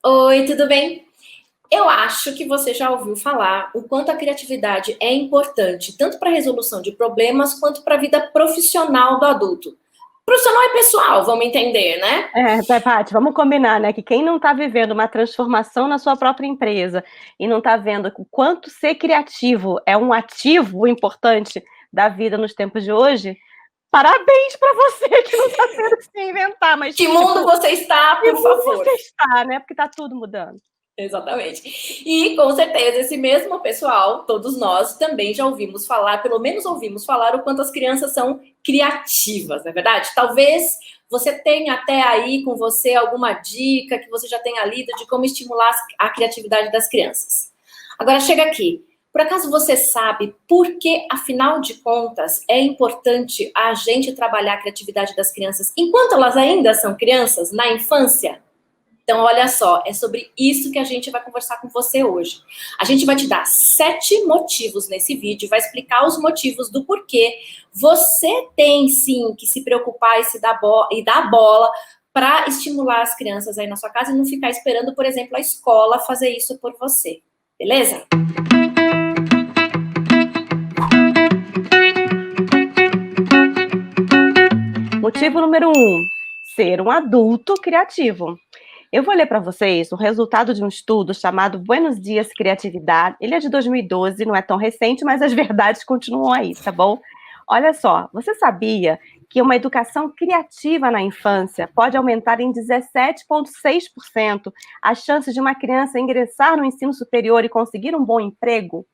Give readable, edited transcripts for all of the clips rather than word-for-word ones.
Oi, tudo bem? Eu acho que você já ouviu falar o quanto a criatividade é importante, tanto para a resolução de problemas quanto para a vida profissional do adulto. Profissional e pessoal, vamos entender, né? Paty, vamos combinar, né? Que quem não está vivendo uma transformação na sua própria empresa e não está vendo o quanto ser criativo é um ativo importante da vida nos tempos de hoje, parabéns para você que não está tendo que se inventar, mas, Que mundo tipo, você está, que por mundo favor? você está, né? Porque está tudo mudando. Exatamente. E com certeza esse mesmo pessoal, todos nós também já ouvimos falar, pelo menos ouvimos falar o quanto as crianças são criativas, não é verdade? Talvez você tenha até aí com você alguma dica que você já tenha lido de como estimular a criatividade das crianças. Agora chega aqui. Por acaso você sabe por que, afinal de contas, é importante a gente trabalhar a criatividade das crianças enquanto elas ainda são crianças, na infância? Então, olha só, é sobre isso que a gente vai conversar com você hoje. A gente vai te dar 7 motivos nesse vídeo, vai explicar os motivos do porquê você tem sim que se preocupar e dar bola para estimular as crianças aí na sua casa e não ficar esperando, por exemplo, a escola fazer isso por você. Beleza? Motivo número 1, ser um adulto criativo. Eu vou ler para vocês o resultado de um estudo chamado Buenos Dias Criatividade. Ele é de 2012, não é tão recente, mas as verdades continuam aí, tá bom? Olha só, você sabia que uma educação criativa na infância pode aumentar em 17,6% as chances de uma criança ingressar no ensino superior e conseguir um bom emprego?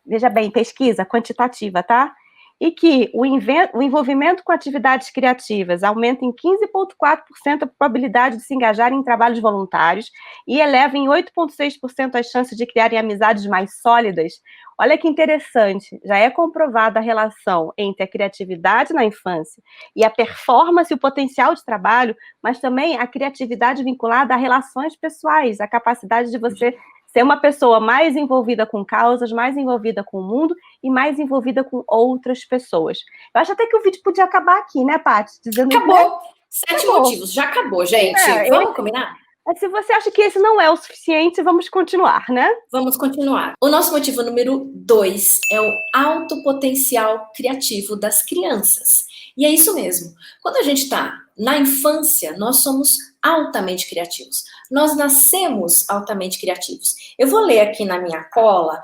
Veja bem, pesquisa quantitativa, tá? E que o envolvimento com atividades criativas aumenta em 15,4% a probabilidade de se engajar em trabalhos voluntários e eleva em 8,6% as chances de criarem amizades mais sólidas. Olha que interessante, já é comprovada a relação entre a criatividade na infância e a performance e o potencial de trabalho, mas também a criatividade vinculada a relações pessoais, a capacidade de você ser uma pessoa mais envolvida com causas, mais envolvida com o mundo e mais envolvida com outras pessoas. Eu acho até que o vídeo podia acabar aqui, né, Paty? Dizendo, né? Acabou. 7 Acabou. motivos, já acabou, gente. Vamos combinar? Mas se você acha que esse não é o suficiente, vamos continuar, né? Vamos continuar. O nosso motivo número 2 é o alto potencial criativo das crianças. E é isso mesmo. Quando a gente está na infância, nós somos altamente criativos. Nós nascemos altamente criativos. Eu vou ler aqui na minha cola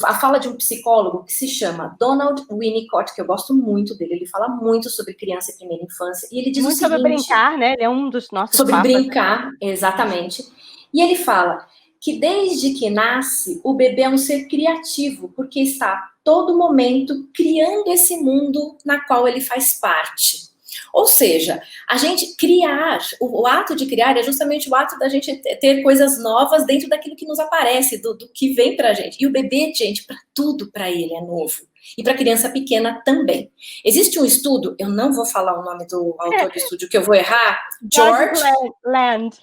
a fala de um psicólogo que se chama Donald Winnicott, que eu gosto muito dele. Ele fala muito sobre criança e primeira infância. E ele diz Muito o sobre seguinte... brincar, né? Ele é um dos nossos Sobre papas. brincar, exatamente. E ele fala que desde que nasce, o bebê é um ser criativo, porque está a todo momento criando esse mundo na qual ele faz parte. Ou seja, a gente criar, o ato de criar é justamente o ato da gente ter coisas novas dentro daquilo que nos aparece, do que vem pra gente. E o bebê, gente, para tudo para ele é novo. E para criança pequena também. Existe um estudo, eu não vou falar o nome do autor do estudo, que eu vou errar, George Land.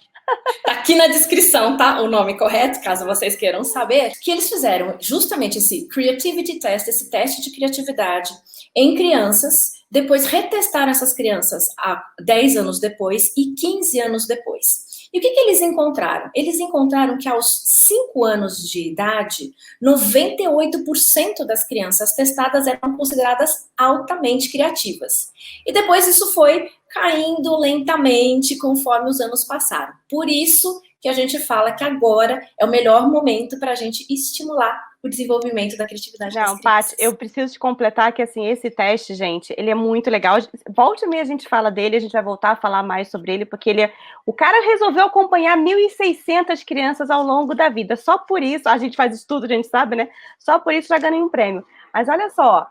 Tá aqui na descrição, tá? O nome correto, caso vocês queiram saber. Que eles fizeram justamente esse Creativity Test, esse teste de criatividade em crianças, depois retestaram essas crianças há 10 anos depois e 15 anos depois. E o que eles encontraram? Eles encontraram que aos 5 anos de idade, 98% das crianças testadas eram consideradas altamente criativas. E depois isso foi caindo lentamente conforme os anos passaram. Por isso que a gente fala que agora é o melhor momento para a gente estimular o desenvolvimento da criatividade das Não, crianças. Paty, eu preciso te completar que, assim, esse teste, gente, ele é muito legal. Volte e meia a gente fala dele, a gente vai voltar a falar mais sobre ele, porque ele é... O cara resolveu acompanhar 1.600 crianças ao longo da vida. Só por isso, a gente faz estudo, a gente sabe, né? Só por isso já ganhei um prêmio. Mas olha só,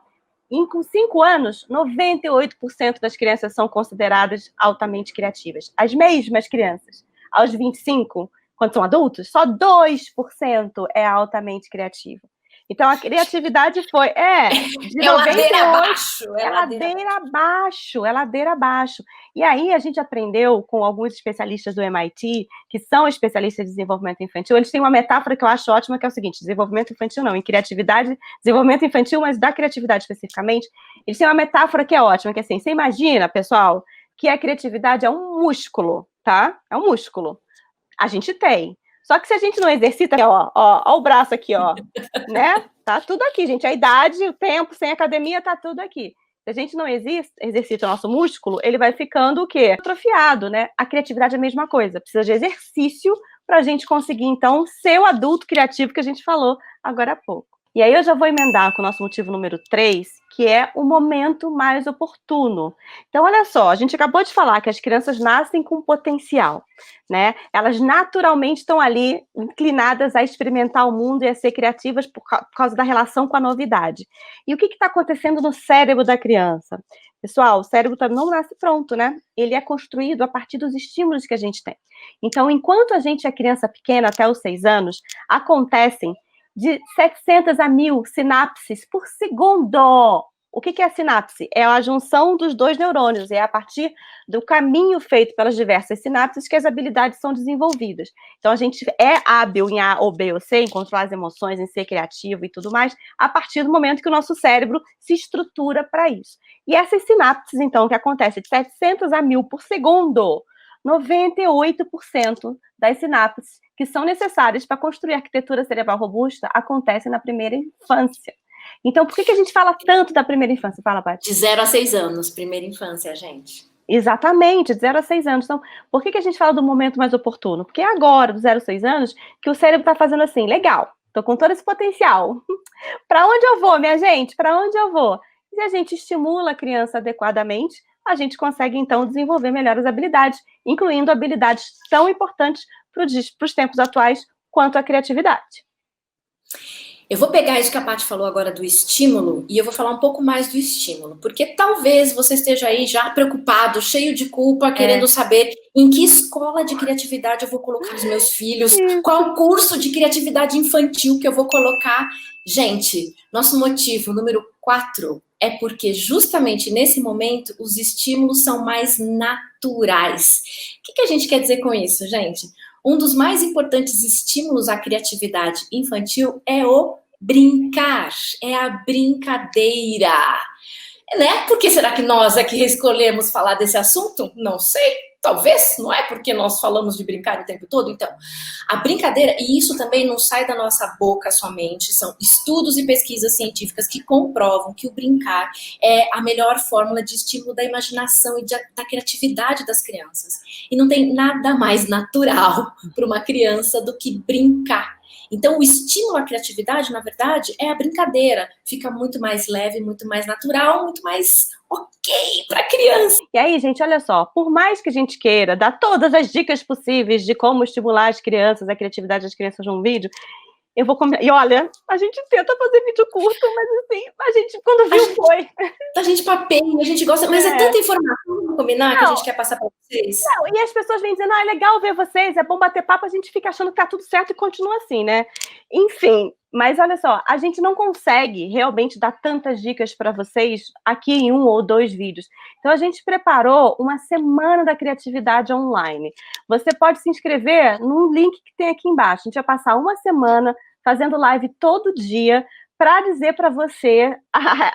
com 5 anos, 98% das crianças são consideradas altamente criativas. As mesmas crianças. Aos 25, quando são adultos, só 2% é altamente criativo. Então, a criatividade foi, de É ladeira 98, abaixo. é ladeira abaixo, é ladeira abaixo. E aí, a gente aprendeu com alguns especialistas do MIT, que são especialistas de desenvolvimento infantil, eles têm uma metáfora que eu acho ótima, que é o seguinte, desenvolvimento infantil não, em criatividade, desenvolvimento infantil, mas da criatividade especificamente, eles têm uma metáfora que é ótima, que é assim, você imagina, pessoal, que a criatividade é um músculo, tá? É um músculo. A gente tem. Só que se a gente não exercita, ó o braço aqui, ó, né? Tá tudo aqui, gente. A idade, o tempo, sem academia, tá tudo aqui. Se a gente não exercita o nosso músculo, ele vai ficando o quê? Atrofiado, né? A criatividade é a mesma coisa. Precisa de exercício para a gente conseguir, então, ser o adulto criativo que a gente falou agora há pouco. E aí eu já vou emendar com o nosso motivo número 3, que é o momento mais oportuno. Então, olha só, a gente acabou de falar que as crianças nascem com potencial, né? Elas naturalmente estão ali inclinadas a experimentar o mundo e a ser criativas por causa da relação com a novidade. E o que está acontecendo no cérebro da criança? Pessoal, o cérebro não nasce pronto, né? Ele é construído a partir dos estímulos que a gente tem. Então, enquanto a gente é criança pequena, até os 6 anos, acontecem de 700 a 1000 sinapses por segundo. O que é a sinapse? É a junção dos dois neurônios, é a partir do caminho feito pelas diversas sinapses que as habilidades são desenvolvidas. Então, a gente é hábil em A ou B ou C, em controlar as emoções, em ser criativo e tudo mais, a partir do momento que o nosso cérebro se estrutura para isso. E essas sinapses, então, que acontecem de 700 a 1000 por segundo, 98% das sinapses que são necessárias para construir arquitetura cerebral robusta acontecem na primeira infância. Então, por que a gente fala tanto da primeira infância? Fala, Paty. De 0 a 6 anos, primeira infância, gente. Exatamente, de 0 a 6 anos. Então, por que a gente fala do momento mais oportuno? Porque é agora, dos 0 a 6 anos, que o cérebro está fazendo assim, legal, estou com todo esse potencial. Para onde eu vou, minha gente? Para onde eu vou? Se a gente estimula a criança adequadamente, a gente consegue, então, desenvolver melhores habilidades, incluindo habilidades tão importantes para os tempos atuais quanto a criatividade. Eu vou pegar isso que a Paty falou agora do estímulo e eu vou falar um pouco mais do estímulo, porque talvez você esteja aí já preocupado, cheio de culpa, querendo saber em que escola de criatividade eu vou colocar os meus filhos, qual curso de criatividade infantil que eu vou colocar. Gente, nosso motivo número 4 é porque justamente nesse momento os estímulos são mais naturais. O que a gente quer dizer com isso, gente? Um dos mais importantes estímulos à criatividade infantil é o brincar, é a brincadeira. Né? Por que será que nós aqui escolhemos falar desse assunto? Não sei, talvez, não é porque nós falamos de brincar o tempo todo. Então, a brincadeira, e isso também não sai da nossa boca somente, são estudos e pesquisas científicas que comprovam que o brincar é a melhor fórmula de estímulo da imaginação e da criatividade das crianças. E não tem nada mais natural para uma criança do que brincar. Então, o estímulo à criatividade, na verdade, é a brincadeira. Fica muito mais leve, muito mais natural, muito mais ok para a criança. E aí, gente, olha só, por mais que a gente queira dar todas as dicas possíveis de como estimular as crianças, a criatividade das crianças num vídeo, eu vou comer. E olha, a gente tenta fazer vídeo curto, mas assim, a gente, quando viu, foi. A gente papeia, a gente gosta, mas é tanta informação, vamos combinar, que a gente quer passar para vocês. Não, e as pessoas vêm dizendo, é legal ver vocês, é bom bater papo, a gente fica achando que tá tudo certo e continua assim, né? Enfim, mas olha só, a gente não consegue realmente dar tantas dicas para vocês aqui em 1 ou 2 vídeos. Então, a gente preparou uma semana da criatividade online. Você pode se inscrever no link que tem aqui embaixo. A gente vai passar uma semana fazendo live todo dia, para dizer para você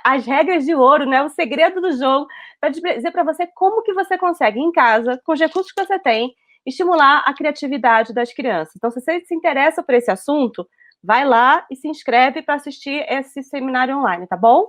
as regras de ouro, né? O segredo do jogo, para dizer para você como que você consegue, em casa, com os recursos que você tem, estimular a criatividade das crianças. Então, se você se interessa por esse assunto, vai lá e se inscreve para assistir esse seminário online, tá bom?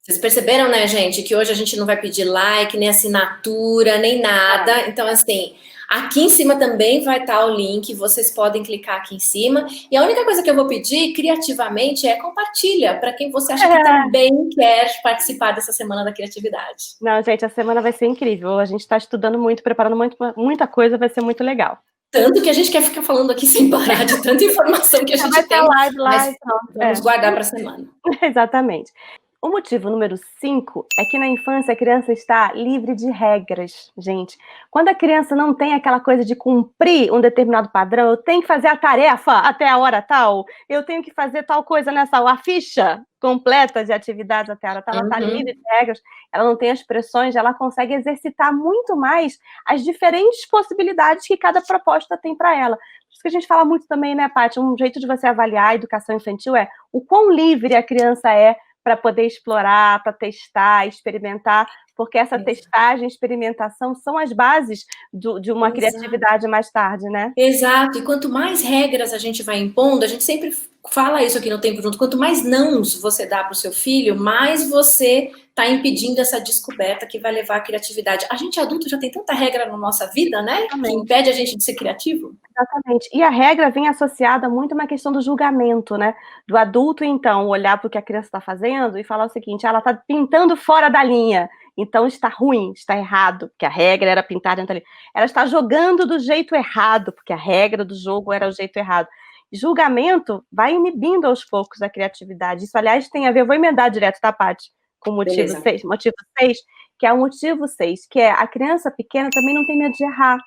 Vocês perceberam, né, gente, que hoje a gente não vai pedir like, nem assinatura, nem nada. Então, assim, aqui em cima também vai estar o link, vocês podem clicar aqui em cima. E a única coisa que eu vou pedir, criativamente, é compartilha para quem você acha que também quer participar dessa Semana da Criatividade. Não, gente, a semana vai ser incrível. A gente está estudando muito, preparando muita coisa, vai ser muito legal. Tanto que a gente quer ficar falando aqui sem parar de tanta informação que a gente tem. Live, mas vamos guardar para a semana. Exatamente. O motivo número 5 é que na infância a criança está livre de regras, gente. Quando a criança não tem aquela coisa de cumprir um determinado padrão, eu tenho que fazer a tarefa até a hora tal, eu tenho que fazer tal coisa nessa hora, a ficha completa de atividades até a hora tal, ela está livre de regras, ela não tem as pressões, ela consegue exercitar muito mais as diferentes possibilidades que cada proposta tem para ela. Por isso que a gente fala muito também, né, Paty? Um jeito de você avaliar a educação infantil é o quão livre a criança é para poder explorar, para testar, experimentar, porque essa testagem, experimentação são as bases de uma criatividade mais tarde, né? Exato, e quanto mais regras a gente vai impondo, a gente sempre fala isso aqui no Tempo Junto, quanto mais nãos você dá para o seu filho, mais você está impedindo essa descoberta que vai levar à criatividade. A gente adulto já tem tanta regra na nossa vida, né? Exatamente. Que impede a gente de ser criativo. Exatamente. E a regra vem associada muito a uma questão do julgamento, né? Do adulto, então, olhar para o que a criança está fazendo e falar o seguinte, ela está pintando fora da linha, então está ruim, está errado, porque a regra era pintar dentro da linha. Ela está jogando do jeito errado, porque a regra do jogo era o jeito errado. Julgamento vai inibindo aos poucos a criatividade. Isso, aliás, tem a ver, eu vou emendar direto, tá, Paty? Com o motivo 6, que é o motivo 6, que é a criança pequena também não tem medo de errar.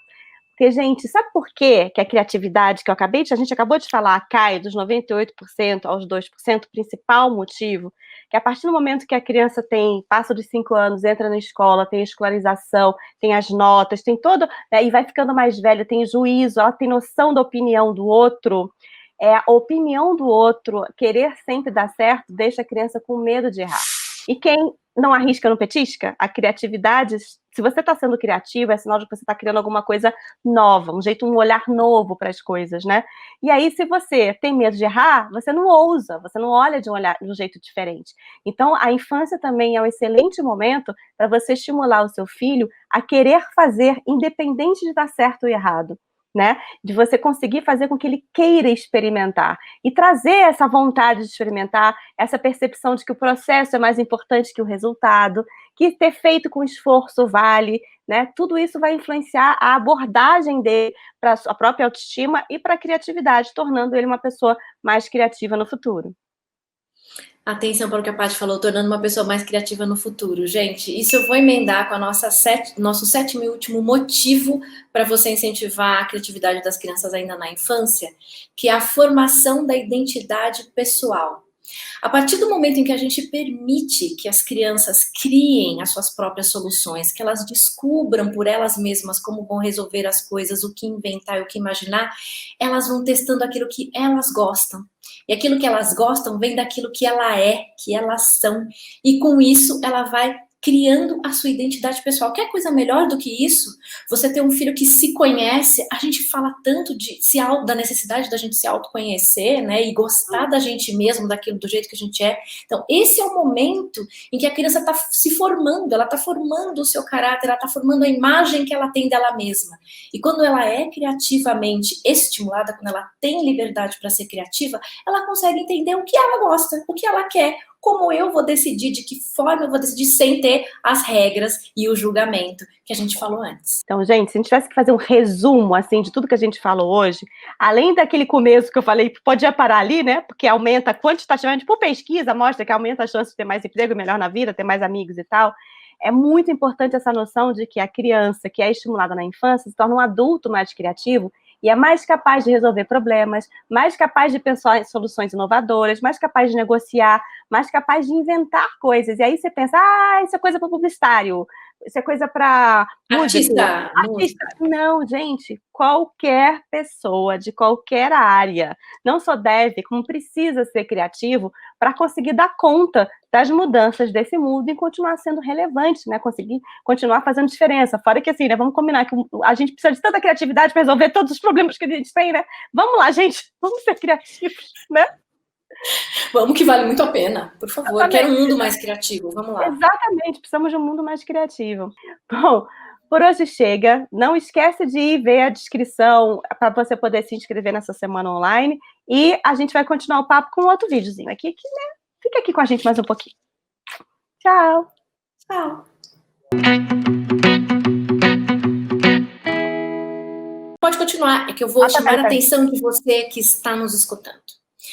Porque, gente, sabe por quê que a criatividade, que a gente acabou de falar, cai dos 98% aos 2%, principal motivo, que a partir do momento que a criança passa dos 5 anos, entra na escola, tem a escolarização, tem as notas, tem todo, né, e vai ficando mais velha, tem juízo, ela tem noção da opinião do outro, a opinião do outro, querer sempre dar certo, deixa a criança com medo de errar. E quem não arrisca, não petisca, a criatividade, se você está sendo criativo, é sinal de que você está criando alguma coisa nova, um olhar novo para as coisas, né? E aí, se você tem medo de errar, você não ousa, você não olha de um jeito diferente. Então, a infância também é um excelente momento para você estimular o seu filho a querer fazer, independente de dar certo ou errado. Né? De você conseguir fazer com que ele queira experimentar e trazer essa vontade de experimentar, essa percepção de que o processo é mais importante que o resultado, que ter feito com esforço vale, né? Tudo isso vai influenciar a abordagem dele para a sua própria autoestima e para a criatividade, tornando ele uma pessoa mais criativa no futuro. Atenção para o que a Paty falou, tornando uma pessoa mais criativa no futuro. Gente, isso eu vou emendar com a nosso 7º e último motivo para você incentivar a criatividade das crianças ainda na infância, que é a formação da identidade pessoal. A partir do momento em que a gente permite que as crianças criem as suas próprias soluções, que elas descubram por elas mesmas como vão resolver as coisas, o que inventar e o que imaginar, elas vão testando aquilo que elas gostam. E aquilo que elas gostam vem daquilo que ela é, que elas são. E com isso, ela vai criando a sua identidade pessoal. Quer coisa melhor do que isso? Você ter um filho que se conhece, a gente fala tanto da necessidade da gente se autoconhecer, né, e gostar da gente mesmo, daquilo, do jeito que a gente é. Então, esse é o momento em que a criança está se formando, ela está formando o seu caráter, ela está formando a imagem que ela tem dela mesma. E quando ela é criativamente estimulada, quando ela tem liberdade para ser criativa, ela consegue entender o que ela gosta, o que ela quer, como eu vou decidir, de que forma eu vou decidir sem ter as regras e o julgamento que a gente falou antes. Então, gente, se a gente tivesse que fazer um resumo, assim, de tudo que a gente falou hoje, além daquele começo que eu falei, podia parar ali, né, porque aumenta quantitativamente, por pesquisa, mostra que aumenta a chance de ter mais emprego, melhor na vida, ter mais amigos e tal. É muito importante essa noção de que a criança que é estimulada na infância se torna um adulto mais criativo e é mais capaz de resolver problemas, mais capaz de pensar em soluções inovadoras, mais capaz de negociar, mais capaz de inventar coisas. E aí você pensa, isso é coisa para publicitário, isso é coisa para artista. Não, gente, qualquer pessoa de qualquer área não só deve, como precisa ser criativo para conseguir dar conta das mudanças desse mundo e continuar sendo relevante, né? Conseguir continuar fazendo diferença. Fora que assim, né? Vamos combinar que a gente precisa de tanta criatividade para resolver todos os problemas que a gente tem, né? Vamos lá, gente, vamos ser criativos, né? Vamos, que vale muito a pena, por favor. Exatamente. Quero um mundo mais criativo, vamos lá. Exatamente, precisamos de um mundo mais criativo. Bom, por hoje chega. Não esquece de ir ver a descrição para você poder se inscrever nessa semana online. E a gente vai continuar o papo com outro videozinho aqui, né? Fica aqui com a gente mais um pouquinho. Tchau. Tchau. Pode continuar, é que eu vou chamar a atenção de você que está nos escutando.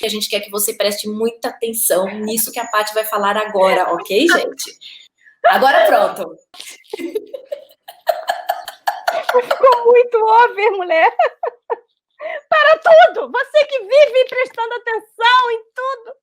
A gente quer que você preste muita atenção nisso que a Paty vai falar agora, ok, gente? Agora pronto. Ficou muito over, mulher. Para tudo! Você que vive prestando atenção em tudo.